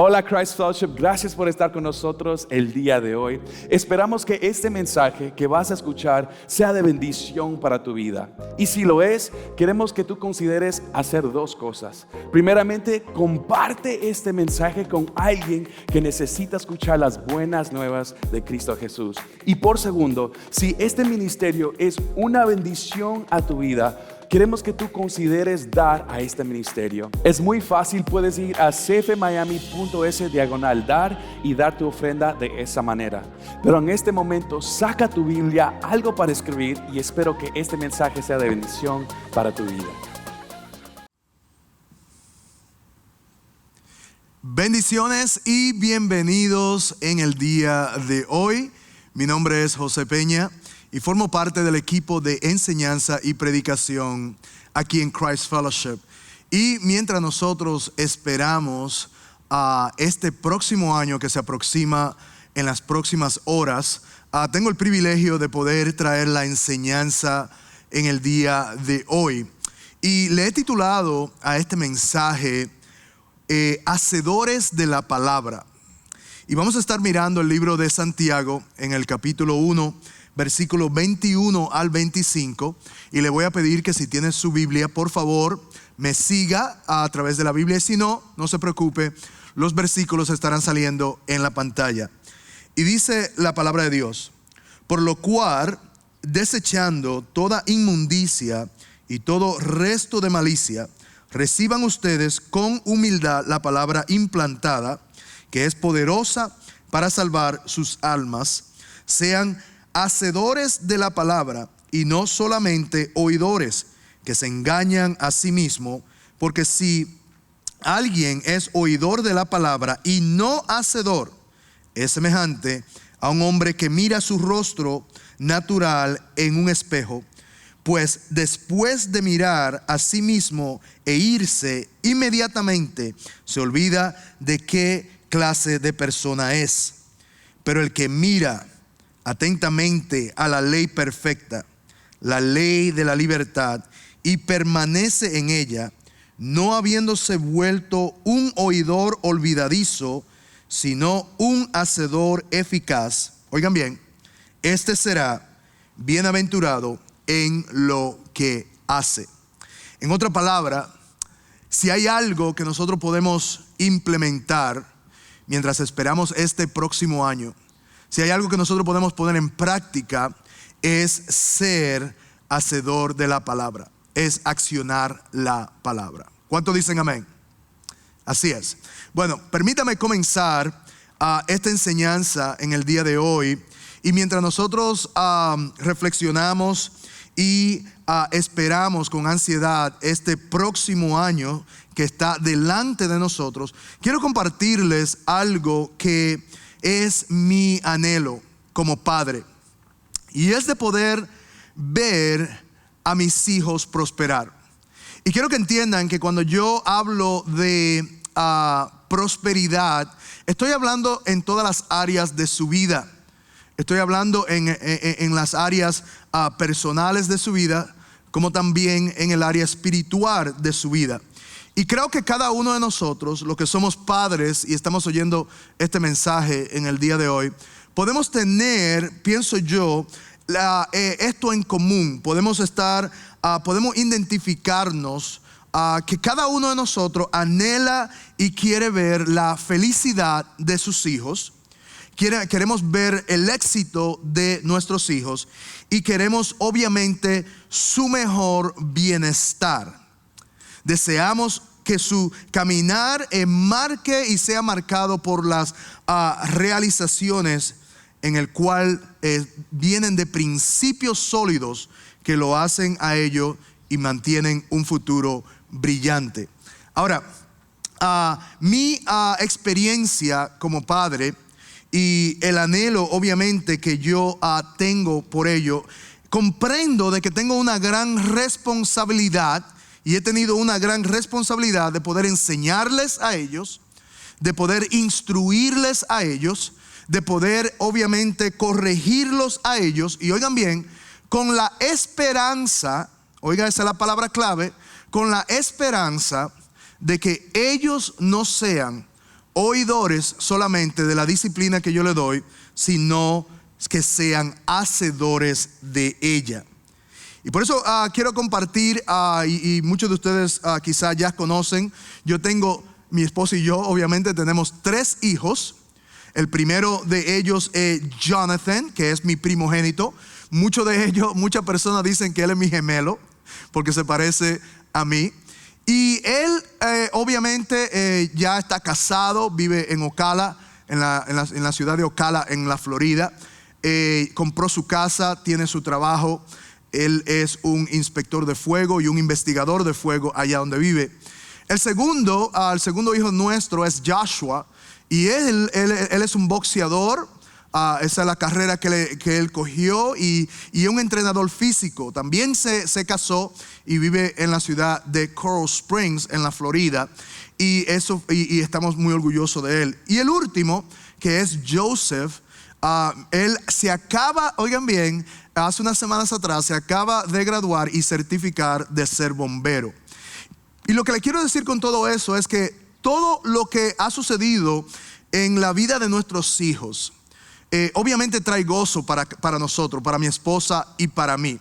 Hola Christ Fellowship, gracias por estar con nosotros el día de hoy. Esperamos que este mensaje que vas a escuchar sea de bendición para tu vida. Y si lo es, queremos que tú consideres hacer dos cosas. Primeramente, comparte este mensaje con alguien que necesita escuchar las buenas nuevas de Cristo Jesús. Y por segundo, si este ministerio es una bendición a tu vida, queremos que tú consideres dar a este ministerio. Es muy fácil, puedes ir a cfmiami.es/dar y dar tu ofrenda de esa manera. Pero en este momento, saca tu Biblia, algo para escribir, y espero que este mensaje sea de bendición para tu vida. Bendiciones y bienvenidos en el día de hoy. Mi nombre es José Peña y formo parte del equipo de enseñanza y predicación aquí en Christ Fellowship. Y mientras nosotros esperamos a este próximo año que se aproxima en las próximas horas, tengo el privilegio de poder traer la enseñanza en el día de hoy. Y le he titulado a este mensaje Hacedores de la Palabra. Y vamos a estar mirando el libro de Santiago en el capítulo 1, versículo 21 al 25, y le voy a pedir que si tiene su Biblia, por favor, me siga a través de la Biblia, y si no, no se preocupe, los versículos estarán saliendo en la pantalla. Y dice la palabra de Dios: por lo cual, desechando toda inmundicia y todo resto de malicia, reciban ustedes con humildad la palabra implantada, que es poderosa para salvar sus almas. Sean hacedores de la palabra y no solamente oidores, que se engañan a sí mismos. Porque si alguien es oidor de la palabra y no hacedor, es semejante a un hombre que mira su rostro natural en un espejo, pues después de mirar a sí mismo e irse, inmediatamente se olvida de qué clase de persona es. Pero el que mira atentamente a la ley perfecta, la ley de la libertad, y permanece en ella, no habiéndose vuelto un oidor olvidadizo, sino un hacedor eficaz, oigan bien, este será bienaventurado en lo que hace. En otra palabra, si hay algo que nosotros podemos implementar mientras esperamos este próximo año, si hay algo que nosotros podemos poner en práctica, es ser hacedor de la palabra, es accionar la palabra. ¿Cuántos dicen amén? Así es. Bueno, permítame comenzar esta enseñanza en el día de hoy, y mientras nosotros reflexionamos y esperamos con ansiedad este próximo año que está delante de nosotros, quiero compartirles algo que es mi anhelo como padre, y es de poder ver a mis hijos prosperar. Y quiero que entiendan que cuando yo hablo de prosperidad, estoy hablando en todas las áreas de su vida. Estoy hablando en las áreas personales de su vida, como también en el área espiritual de su vida. Y creo que cada uno de nosotros, los que somos padres y estamos oyendo este mensaje en el día de hoy, podemos tener, pienso yo, esto en común. Podemos identificarnos que cada uno de nosotros anhela y quiere ver la felicidad de sus hijos. Queremos ver el éxito de nuestros hijos y queremos obviamente su mejor bienestar. Deseamos que su caminar marque y sea marcado por las realizaciones en el cual vienen de principios sólidos que lo hacen a ellos y mantienen un futuro brillante. Ahora, mi experiencia como padre y el anhelo obviamente que yo tengo por ello, comprendo de que tengo una gran responsabilidad, y he tenido una gran responsabilidad de poder enseñarles a ellos, de poder instruirles a ellos, de poder obviamente corregirlos a ellos. Y oigan bien, con la esperanza, oiga, esa es la palabra clave, con la esperanza de que ellos no sean oidores solamente de la disciplina que yo le doy, sino que sean hacedores de ella. Y por eso quiero compartir, y muchos de ustedes quizás ya conocen, mi esposa y yo obviamente tenemos 3 hijos. El primero de ellos es Jonathan, que es mi primogénito. Muchas personas dicen que él es mi gemelo, porque se parece a mí. Y él obviamente ya está casado, vive en Ocala, en la ciudad de Ocala, en la Florida. Compró su casa, tiene su trabajo. Él es un inspector de fuego y un investigador de fuego allá donde vive. El segundo hijo nuestro es Joshua, y él es un boxeador. Esa es la carrera que él cogió, y un entrenador físico. También se casó y vive en la ciudad de Coral Springs, en la Florida, y estamos muy orgullosos de él. Y el último, que es Joseph, él se acaba, oigan bien, hace unas semanas atrás se acaba de graduar y certificar de ser bombero. Y lo que le quiero decir con todo eso es que todo lo que ha sucedido en la vida de nuestros hijos obviamente trae gozo para nosotros, para mi esposa y para mí.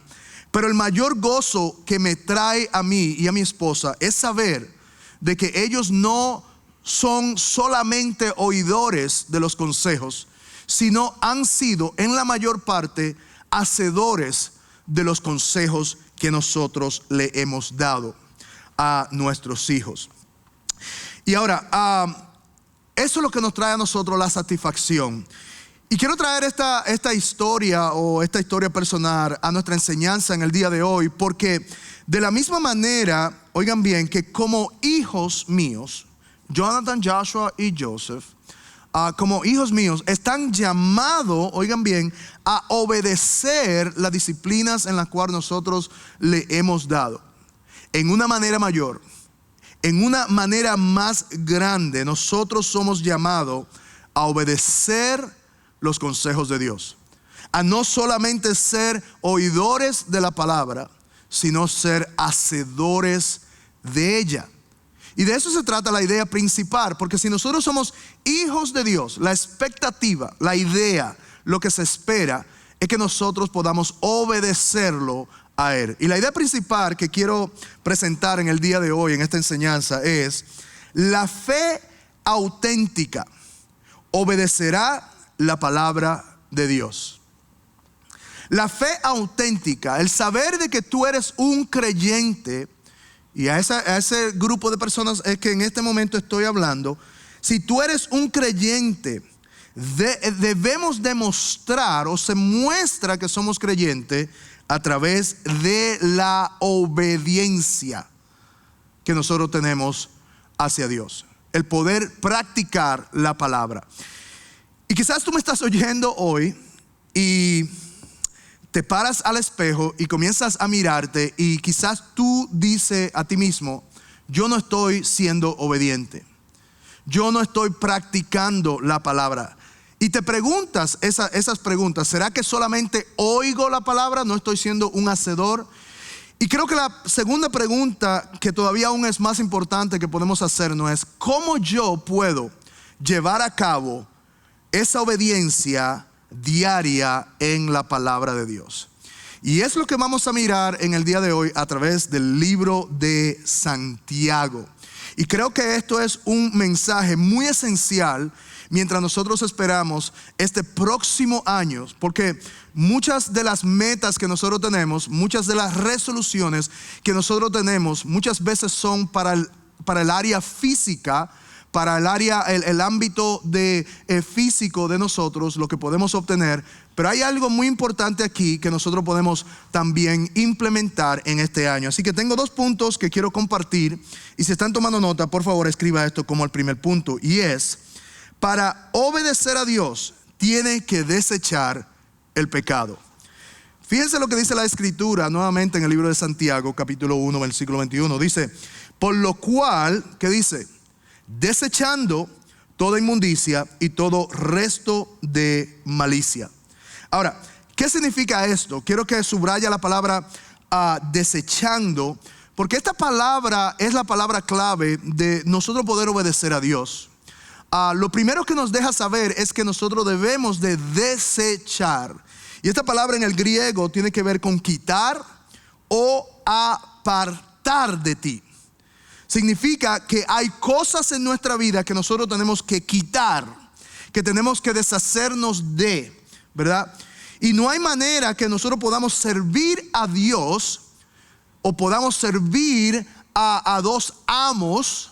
Pero el mayor gozo que me trae a mí y a mi esposa es saber de que ellos no son solamente oidores de los consejos, sino han sido en la mayor parte hacedores de los consejos que nosotros le hemos dado a nuestros hijos. Y ahora, eso es lo que nos trae a nosotros la satisfacción. Y quiero traer esta historia personal a nuestra enseñanza en el día de hoy, porque de la misma manera, oigan bien, que como hijos míos, Jonathan, Joshua y Joseph, como hijos míos, están llamados, oigan bien, a obedecer las disciplinas en las cuales nosotros le hemos dado. En una manera mayor, en una manera más grande, nosotros somos llamados a obedecer los consejos de Dios. A no solamente ser oidores de la palabra, sino ser hacedores de ella. Y de eso se trata la idea principal, porque si nosotros somos hijos de Dios, la expectativa, la idea, lo que se espera es que nosotros podamos obedecerlo a Él. Y la idea principal que quiero presentar en el día de hoy en esta enseñanza es: la fe auténtica obedecerá la palabra de Dios. La fe auténtica, el saber de que tú eres un creyente, y a ese grupo de personas es que en este momento estoy hablando. Si tú eres un creyente, debemos demostrar, o se muestra que somos creyentes a través de la obediencia que nosotros tenemos hacia Dios, el poder practicar la palabra. Y quizás tú me estás oyendo hoy y te paras al espejo y comienzas a mirarte, y quizás tú dices a ti mismo: yo no estoy siendo obediente, yo no estoy practicando la palabra. Y te preguntas esas preguntas: ¿será que solamente oigo la palabra, no estoy siendo un hacedor? Y creo que la segunda pregunta, que todavía aún es más importante que podemos hacernos, es: ¿cómo yo puedo llevar a cabo esa obediencia diaria en la palabra de Dios? Y es lo que vamos a mirar en el día de hoy a través del libro de Santiago. Y creo que esto es un mensaje muy esencial mientras nosotros esperamos este próximo año, porque muchas de las metas que nosotros tenemos, muchas de las resoluciones que nosotros tenemos, muchas veces son para el área física, para el ámbito físico de nosotros, lo que podemos obtener. Pero hay algo muy importante aquí que nosotros podemos también implementar en este año. Así que tengo 2 puntos que quiero compartir, y si están tomando nota, por favor escriba esto como el primer punto, y es: para obedecer a Dios tiene que desechar el pecado. Fíjense lo que dice la escritura nuevamente en el libro de Santiago, capítulo 1, versículo 21. Dice: por lo cual, ¿qué dice? Desechando toda inmundicia y todo resto de malicia. Ahora, ¿qué significa esto? Quiero que subraya la palabra desechando, porque esta palabra es la palabra clave de nosotros poder obedecer a Dios. lo primero que nos deja saber es que nosotros debemos de desechar. Y esta palabra en el griego tiene que ver con quitar o apartar de ti. Significa que hay cosas en nuestra vida que nosotros tenemos que quitar, que tenemos que deshacernos de, ¿verdad? Y no hay manera que nosotros podamos servir a Dios o podamos servir a dos amos.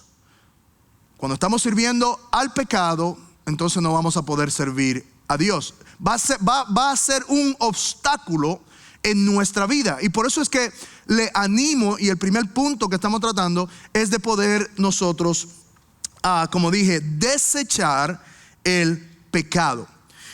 Cuando estamos sirviendo al pecado, entonces no vamos a poder servir a Dios. Va a ser un obstáculo en nuestra vida. Y por eso es que le animo, y el primer punto que estamos tratando es de poder nosotros, como dije, desechar el pecado.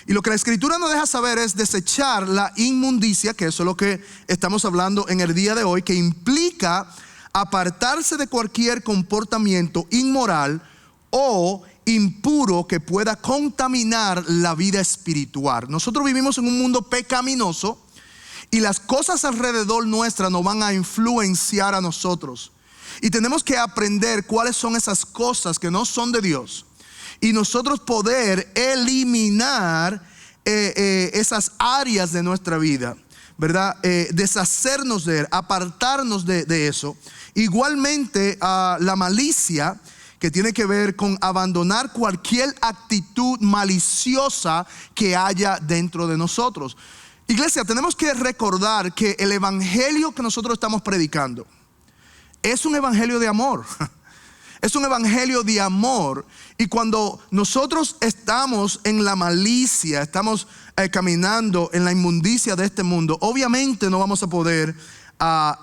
Y lo que la Escritura nos deja saber es desechar la inmundicia, que eso es lo que estamos hablando en el día de hoy, que implica apartarse de cualquier comportamiento inmoral o impuro que pueda contaminar la vida espiritual. Nosotros vivimos en un mundo pecaminoso y las cosas alrededor nuestra nos van a influenciar a nosotros. Y tenemos que aprender cuáles son esas cosas que no son de Dios. Y nosotros poder eliminar esas áreas de nuestra vida, ¿verdad? Deshacernos de él, apartarnos de eso. Igualmente la malicia, que tiene que ver con abandonar cualquier actitud maliciosa que haya dentro de nosotros. Iglesia, tenemos que recordar que el evangelio que nosotros estamos predicando es un evangelio de amor. Es un evangelio de amor. Y cuando nosotros estamos en la malicia, estamos caminando en la inmundicia de este mundo, obviamente no vamos a poder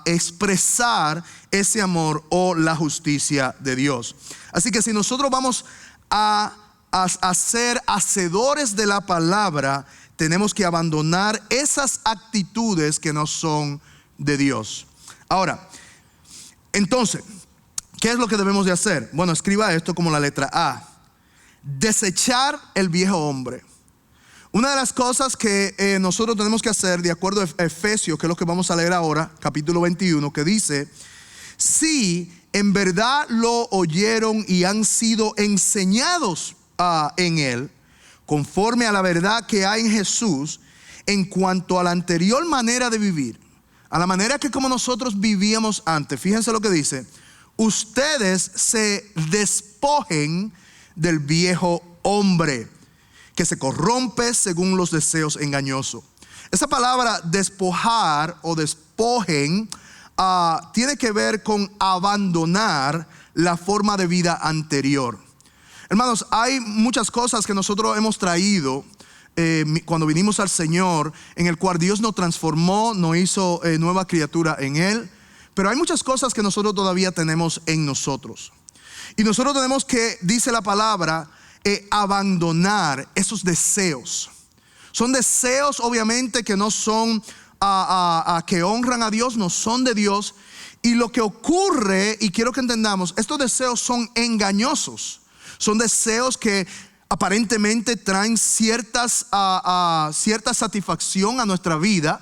expresar ese amor o la justicia de Dios. Así que si nosotros vamos a ser hacedores de la palabra, tenemos que abandonar esas actitudes que no son de Dios. Ahora, entonces, ¿qué es lo que debemos de hacer? Bueno, escriba esto como la letra A. Desechar el viejo hombre. Una de las cosas que nosotros tenemos que hacer, de acuerdo a Efesios, que es lo que vamos a leer ahora, capítulo 21, que dice: si en verdad lo oyeron y han sido enseñados en él, conforme a la verdad que hay en Jesús, en cuanto a la anterior manera de vivir, a la manera que como nosotros vivíamos antes. Fíjense lo que dice: ustedes se despojen del viejo hombre, que se corrompe según los deseos engañosos. Esa palabra despojar o despojen tiene que ver con abandonar la forma de vida anterior. Hermanos, hay muchas cosas que nosotros hemos traído cuando vinimos al Señor, en el cual Dios nos transformó, nos hizo nueva criatura en Él. Pero hay muchas cosas que nosotros todavía tenemos en nosotros. Y nosotros tenemos que, dice la palabra, abandonar esos deseos. Son deseos obviamente que no son que honran a Dios, no son de Dios. Y lo que ocurre, y quiero que entendamos, estos deseos son engañosos. Son deseos que aparentemente traen cierta satisfacción a nuestra vida,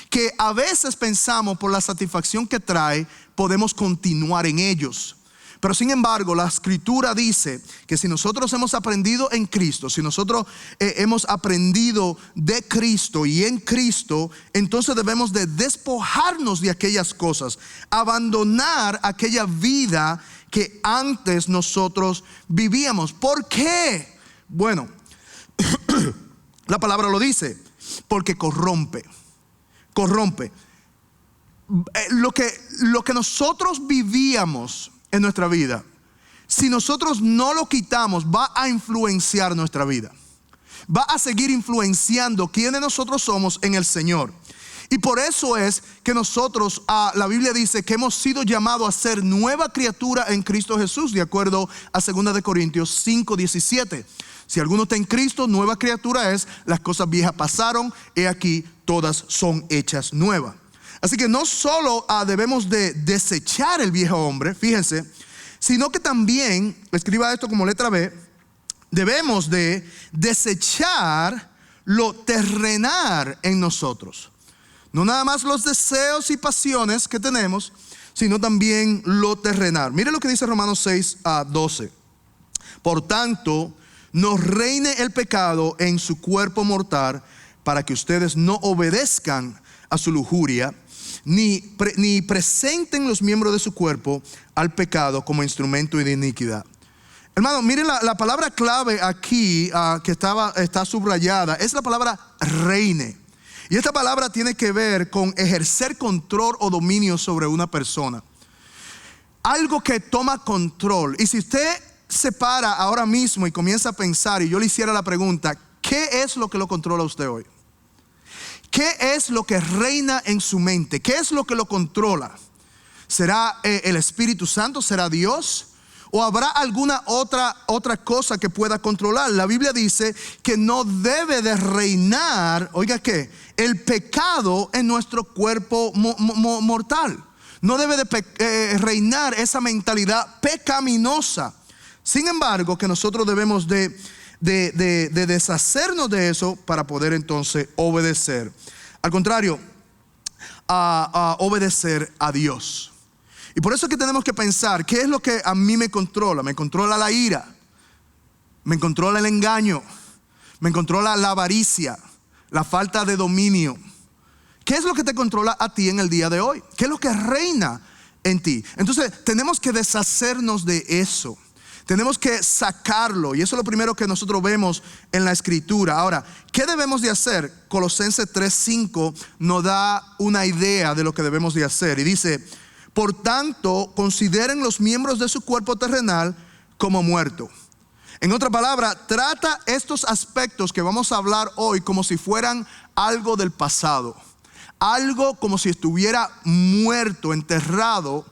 que a veces pensamos por la satisfacción que trae podemos continuar en ellos. Pero sin embargo, la Escritura dice que si nosotros hemos aprendido en Cristo, si nosotros hemos aprendido de Cristo y en Cristo, entonces debemos de despojarnos de aquellas cosas, abandonar aquella vida que antes nosotros vivíamos. ¿Por qué? Bueno, la palabra lo dice, porque corrompe. Lo que nosotros vivíamos en nuestra vida, si nosotros no lo quitamos, va a influenciar nuestra vida. Va a seguir influenciando quiénes nosotros somos en el Señor. Y por eso es que nosotros, la Biblia dice que hemos sido llamados a ser nueva criatura en Cristo Jesús, de acuerdo a 2 Corintios 5:17. Si alguno está en Cristo, nueva criatura es, las cosas viejas pasaron, he aquí todas son hechas nuevas. Así que no solo debemos de desechar el viejo hombre, fíjense, sino que también, escriba esto como letra B, debemos de desechar lo terrenal en nosotros. No nada más los deseos y pasiones que tenemos, sino también lo terrenal. Mire lo que dice Romanos 6:12. Por tanto, no reine el pecado en su cuerpo mortal, para que ustedes no obedezcan a su lujuria, ni presenten los miembros de su cuerpo al pecado como instrumento de iniquidad. Hermano, miren la palabra clave aquí que está subrayada, es la palabra reine. Y esta palabra tiene que ver con ejercer control o dominio sobre una persona. Algo que toma control. Y si usted se para ahora mismo y comienza a pensar, y yo le hiciera la pregunta, ¿qué es lo que lo controla a usted hoy? ¿Qué es lo que reina en su mente? ¿Qué es lo que lo controla? ¿Será el Espíritu Santo? ¿Será Dios? ¿O habrá alguna otra cosa que pueda controlar? La Biblia dice que no debe de reinar, oiga qué, el pecado en nuestro cuerpo mortal. No debe de reinar esa mentalidad pecaminosa. Sin embargo, que nosotros debemos de deshacernos de eso para poder entonces obedecer. Al contrario, a obedecer a Dios. Y por eso es que tenemos que pensar, ¿qué es lo que a mí me controla? Me controla la ira, me controla el engaño, me controla la avaricia, la falta de dominio. ¿Qué es lo que te controla a ti en el día de hoy? ¿Qué es lo que reina en ti? Entonces tenemos que deshacernos de eso. Tenemos que sacarlo, y eso es lo primero que nosotros vemos en la escritura. Ahora, ¿qué debemos de hacer? Colosenses 3:5 nos da una idea de lo que debemos de hacer. Y dice, por tanto, consideren los miembros de su cuerpo terrenal como muertos. En otra palabra, trata estos aspectos que vamos a hablar hoy como si fueran algo del pasado. Algo como si estuviera muerto, enterrado,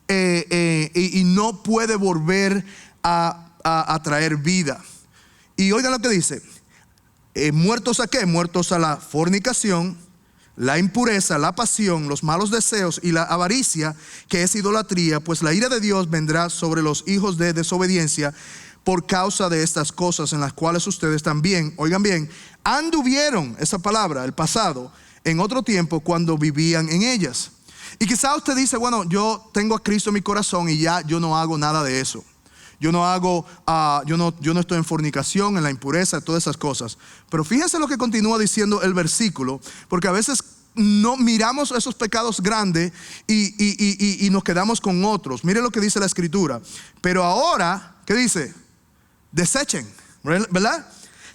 y no puede volver a traer vida. Y oigan lo que dice, ¿muertos a qué? Muertos a la fornicación, la impureza, la pasión, los malos deseos y la avaricia, que es idolatría, pues la ira de Dios vendrá sobre los hijos de desobediencia por causa de estas cosas, en las cuales ustedes también, oigan bien, anduvieron, esa palabra, el pasado, en otro tiempo cuando vivían en ellas. Y quizá usted dice, bueno, yo tengo a Cristo en mi corazón y ya yo no hago nada de eso. Yo no estoy en fornicación, en la impureza, todas esas cosas. Pero fíjense lo que continúa diciendo el versículo, porque a veces no miramos esos pecados grandes y nos quedamos con otros. Miren lo que dice la escritura. Pero ahora, ¿qué dice? Desechen, ¿verdad?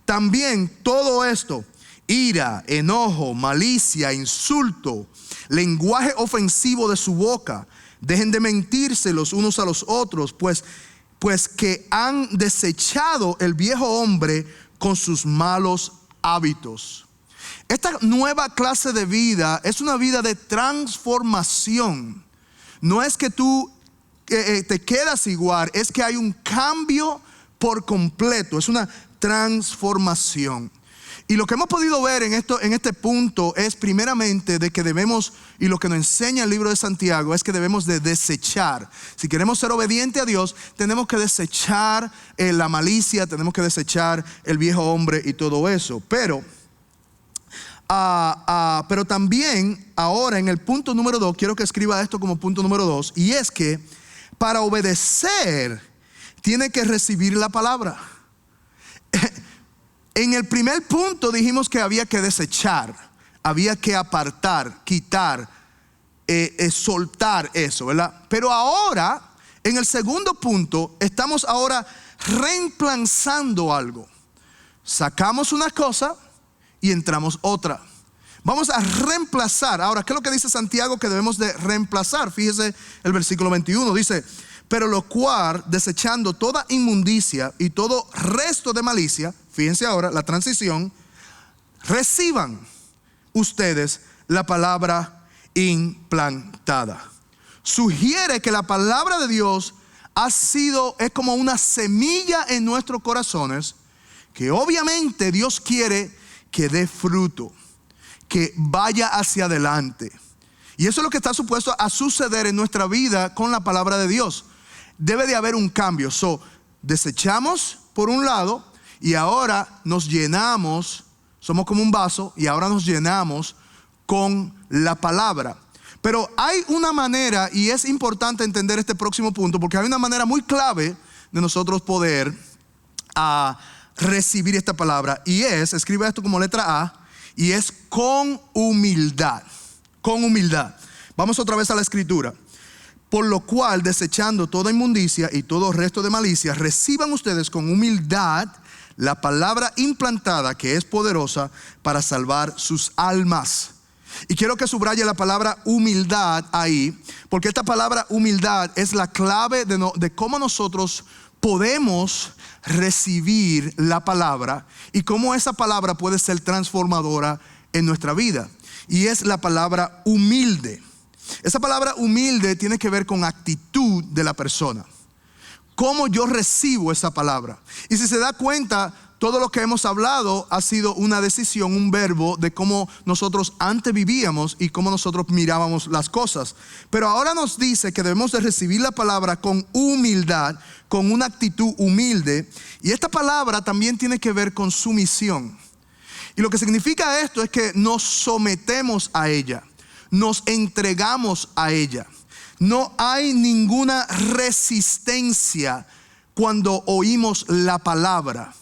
También todo esto, ira, enojo, malicia, insulto, lenguaje ofensivo de su boca, dejen de mentirse los unos a los otros, pues que han desechado el viejo hombre con sus malos hábitos. Esta nueva clase de vida es una vida de transformación. No es que tú te quedas igual, es que hay un cambio por completo. Es una transformación. Y lo que hemos podido ver en este punto es primeramente de que debemos, y lo que nos enseña el libro de Santiago, es que debemos de desechar. Si queremos ser obedientes a Dios, tenemos que desechar la malicia, tenemos que desechar el viejo hombre y todo eso. Pero también ahora en el punto número 2, quiero que escriba esto como punto número 2, y es que para obedecer tiene que recibir la palabra. En el primer punto dijimos que había que desechar, había que apartar, quitar, soltar eso, ¿verdad? Pero ahora, en el segundo punto, estamos ahora reemplazando algo. Sacamos una cosa y entramos otra. Vamos a reemplazar. Ahora, ¿qué es lo que dice Santiago que debemos de reemplazar? Fíjese el versículo 21, dice, pero lo cual, desechando toda inmundicia y todo resto de malicia, fíjense ahora la transición, reciban ustedes la palabra implantada. Sugiere que la palabra de Dios es como una semilla en nuestros corazones, que obviamente Dios quiere que dé fruto, que vaya hacia adelante. Y eso es lo que está supuesto a suceder en nuestra vida con la palabra de Dios. Debe de haber un cambio. Desechamos por un lado y ahora nos llenamos, somos como un vaso y ahora nos llenamos con la palabra. Pero hay una manera, y es importante entender este próximo punto, porque hay una manera muy clave de nosotros poder a recibir esta palabra. Y escribe esto como letra A, y es con humildad. Con humildad. Vamos otra vez a la escritura. Por lo cual, desechando toda inmundicia y todo resto de malicia, reciban ustedes con humildad la palabra implantada, que es poderosa para salvar sus almas. Y quiero que subraye la palabra humildad ahí, porque esta palabra humildad es la clave de cómo nosotros podemos recibir la palabra y cómo esa palabra puede ser transformadora en nuestra vida. Y es la palabra humilde. Esa palabra humilde tiene que ver con actitud de la persona. Cómo yo recibo esa palabra. Y si se da cuenta, todo lo que hemos hablado ha sido una decisión, un verbo de cómo nosotros antes vivíamos y cómo nosotros mirábamos las cosas. Pero ahora nos dice que debemos de recibir la palabra con humildad, con una actitud humilde. Y esta palabra también tiene que ver con sumisión. Y lo que significa esto es que nos sometemos a ella, nos entregamos a ella. No hay ninguna resistencia cuando oímos la palabra.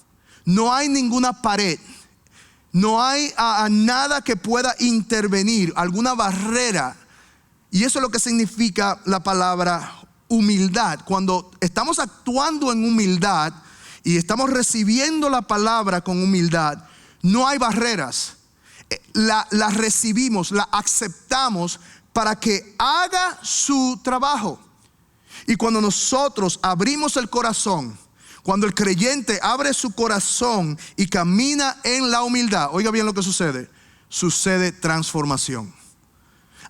No hay ninguna pared. No hay nada que pueda intervenir, alguna barrera. Y eso es lo que significa la palabra humildad. Cuando estamos actuando en humildad y estamos recibiendo la palabra con humildad, no hay barreras. La recibimos, la aceptamos para que haga su trabajo. Y cuando nosotros abrimos el corazón, cuando el creyente abre su corazón y camina en la humildad, oiga bien lo que sucede. Sucede transformación.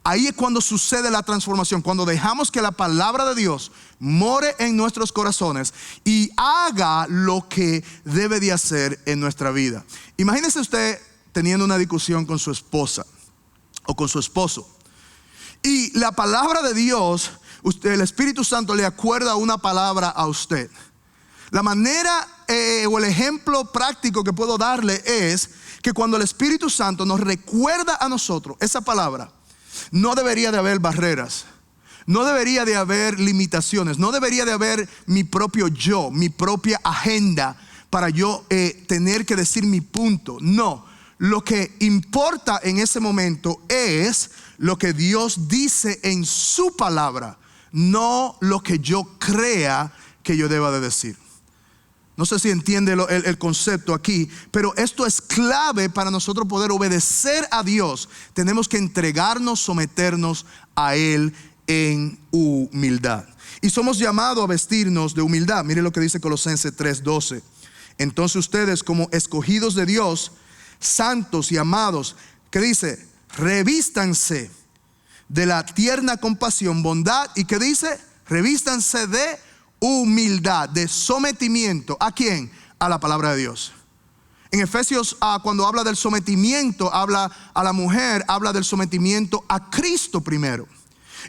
Ahí es cuando sucede la transformación, cuando dejamos que la palabra de Dios more en nuestros corazones y haga lo que debe de hacer en nuestra vida. Imagínese usted teniendo una discusión con su esposa o con su esposo, y la palabra de Dios, el Espíritu Santo le acuerda una palabra a usted. La manera o el ejemplo práctico que puedo darle es que cuando el Espíritu Santo nos recuerda a nosotros esa palabra, no debería de haber barreras, no debería de haber limitaciones, no debería de haber mi propio yo, mi propia agenda para yo tener que decir mi punto. No, lo que importa en ese momento es lo que Dios dice en su palabra, no lo que yo crea que yo deba de decir. No sé si entiende el concepto aquí, pero esto es clave para nosotros poder obedecer a Dios. Tenemos que entregarnos, someternos a Él en humildad. Y somos llamados a vestirnos de humildad. Mire lo que dice Colosenses 3:12. Entonces ustedes, como escogidos de Dios, santos y amados, ¿qué dice? Revístanse de la tierna compasión, bondad, y ¿qué dice? Revístanse de humildad, de sometimiento. ¿A quién? A la palabra de Dios. En Efesios, cuando habla del sometimiento, habla a la mujer, habla del sometimiento a Cristo primero.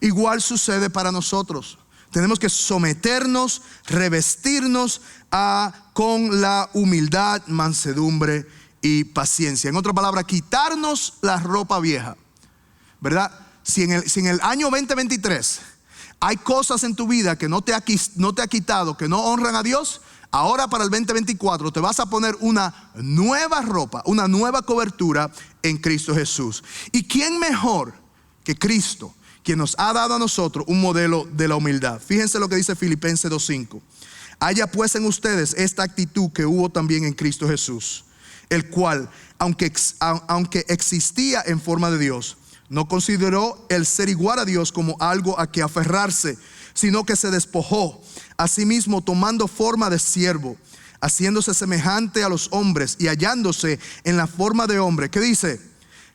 Igual sucede para nosotros. Tenemos que someternos, revestirnos con la humildad, mansedumbre y paciencia. En otra palabra, quitarnos la ropa vieja, ¿verdad? Si en el año 2023 hay cosas en tu vida que no te ha quitado, que no honran a Dios, ahora para el 2024 te vas a poner una nueva ropa, una nueva cobertura en Cristo Jesús. ¿Y quién mejor que Cristo, quien nos ha dado a nosotros un modelo de la humildad? Fíjense lo que dice Filipenses 2:5. Haya pues en ustedes esta actitud que hubo también en Cristo Jesús, el cual, aunque existía en forma de Dios, no consideró el ser igual a Dios como algo a que aferrarse, sino que se despojó a sí mismo, tomando forma de siervo, haciéndose semejante a los hombres y hallándose en la forma de hombre. ¿Qué dice?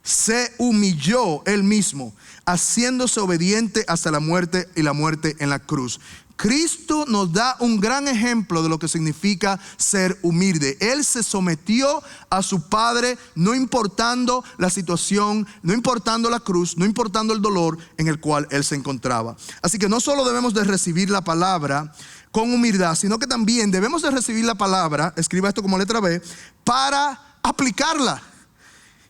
Se humilló él mismo, haciéndose obediente hasta la muerte y la muerte en la cruz. Cristo nos da un gran ejemplo de lo que significa ser humilde. Él se sometió a su Padre, no importando la situación, no importando la cruz, no importando el dolor en el cual Él se encontraba. Así que no solo debemos de recibir la palabra con humildad, sino que también debemos de recibir la palabra, escriba esto como letra B, para aplicarla.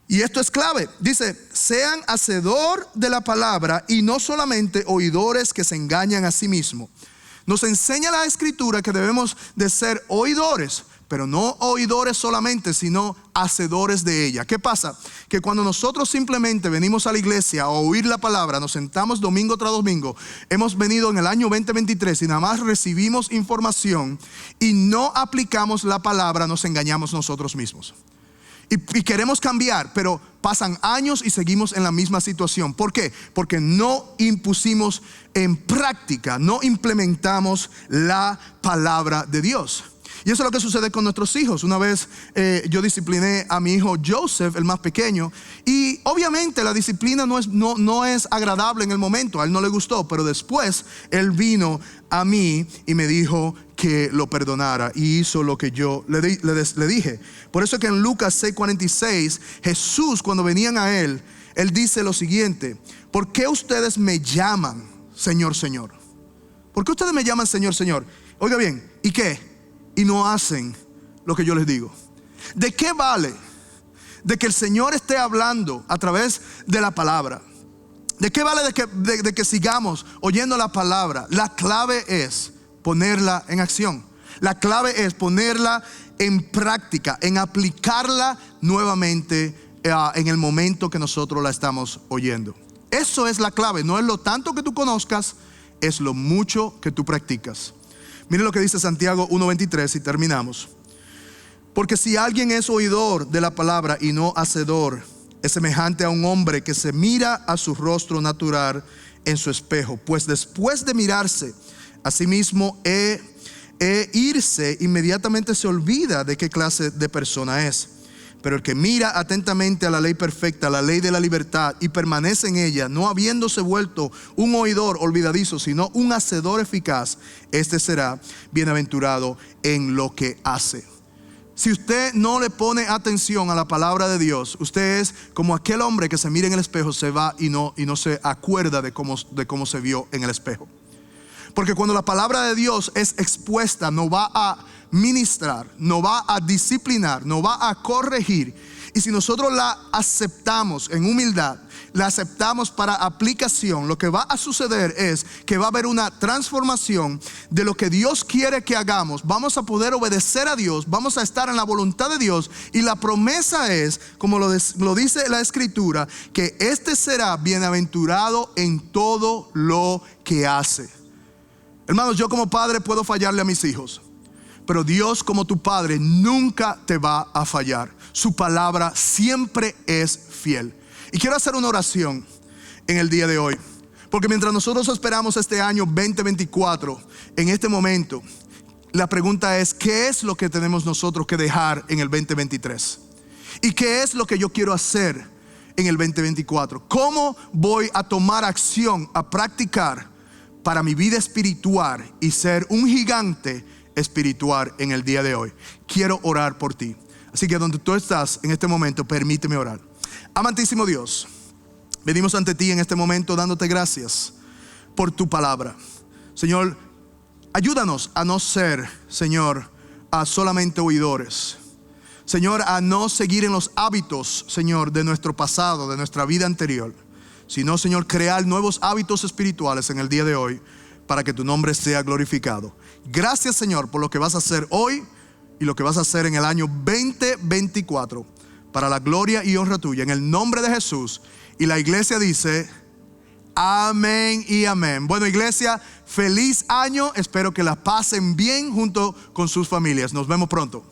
Y esto es clave. Dice, sean hacedor de la palabra y no solamente oidores que se engañan a sí mismos. Nos enseña la Escritura que debemos de ser oidores, pero no oidores solamente, sino hacedores de ella. ¿Qué pasa? Que cuando nosotros simplemente venimos a la iglesia a oír la palabra, nos sentamos domingo tras domingo, hemos venido en el año 2023 y nada más recibimos información y no aplicamos la palabra, nos engañamos nosotros mismos. Y queremos cambiar, pero pasan años y seguimos en la misma situación. ¿Por qué? Porque no impusimos en práctica, no implementamos la palabra de Dios. Y eso es lo que sucede con nuestros hijos. Una vez yo discipliné a mi hijo Joseph, el más pequeño, y obviamente la disciplina no es agradable en el momento, a él no le gustó, pero después él vino a mí y me dijo que lo perdonara y hizo lo que yo le dije. Por eso es que en Lucas 6:46, Jesús, cuando venían a él dice lo siguiente: ¿por qué ustedes me llaman Señor, Señor? ¿Por qué ustedes me llaman Señor, Señor? Oiga bien, ¿y qué? Y no hacen lo que yo les digo. ¿De qué vale de que el Señor esté hablando a través de la palabra? ¿De qué vale de que sigamos oyendo la palabra? La clave es ponerla en acción. La clave es ponerla en práctica, en aplicarla nuevamente en el momento que nosotros la estamos oyendo. Eso es la clave. No es lo tanto que tú conozcas, es lo mucho que tú practicas. Miren lo que dice Santiago 1:23 y terminamos. Porque si alguien es oidor de la palabra y no hacedor, es semejante a un hombre que se mira a su rostro natural en su espejo. Pues después de mirarse a sí mismo irse, inmediatamente se olvida de qué clase de persona es. Pero el que mira atentamente a la ley perfecta, la ley de la libertad, y permanece en ella, no habiéndose vuelto un oidor olvidadizo, sino un hacedor eficaz, este será bienaventurado en lo que hace. Si usted no le pone atención a la palabra de Dios, usted es como aquel hombre que se mira en el espejo, se va y no se acuerda de cómo se vio en el espejo. Porque cuando la palabra de Dios es expuesta, no va a ministrar, no va a disciplinar, no va a corregir. Y si nosotros la aceptamos en humildad, la aceptamos para aplicación, lo que va a suceder es que va a haber una transformación de lo que Dios quiere que hagamos. Vamos a poder obedecer a Dios, vamos a estar en la voluntad de Dios, y la promesa es, como lo dice la Escritura, que este será bienaventurado en todo lo que hace. Hermanos, yo como padre puedo fallarle a mis hijos, pero Dios como tu padre nunca te va a fallar. Su palabra siempre es fiel. Y quiero hacer una oración en el día de hoy, porque mientras nosotros esperamos este año 2024, en este momento, la pregunta es: ¿qué es lo que tenemos nosotros que dejar en el 2023? ¿Y qué es lo que yo quiero hacer en el 2024? ¿Cómo voy a tomar acción, a practicar para mi vida espiritual y ser un gigante espiritual en el día de hoy? Quiero orar por ti. Así que donde tú estás en este momento, permíteme orar. Amantísimo Dios, venimos ante ti en este momento dándote gracias por tu palabra. Señor, ayúdanos a no ser, Señor, a solamente oidores. Señor, a no seguir en los hábitos, Señor, de nuestro pasado, de nuestra vida anterior, sino, Señor, crear nuevos hábitos espirituales en el día de hoy para que tu nombre sea glorificado. Gracias, Señor, por lo que vas a hacer hoy y lo que vas a hacer en el año 2024 para la gloria y honra tuya, en el nombre de Jesús. Y la iglesia dice amén y amén. Bueno, iglesia, feliz año. Espero que la pasen bien junto con sus familias. Nos vemos pronto.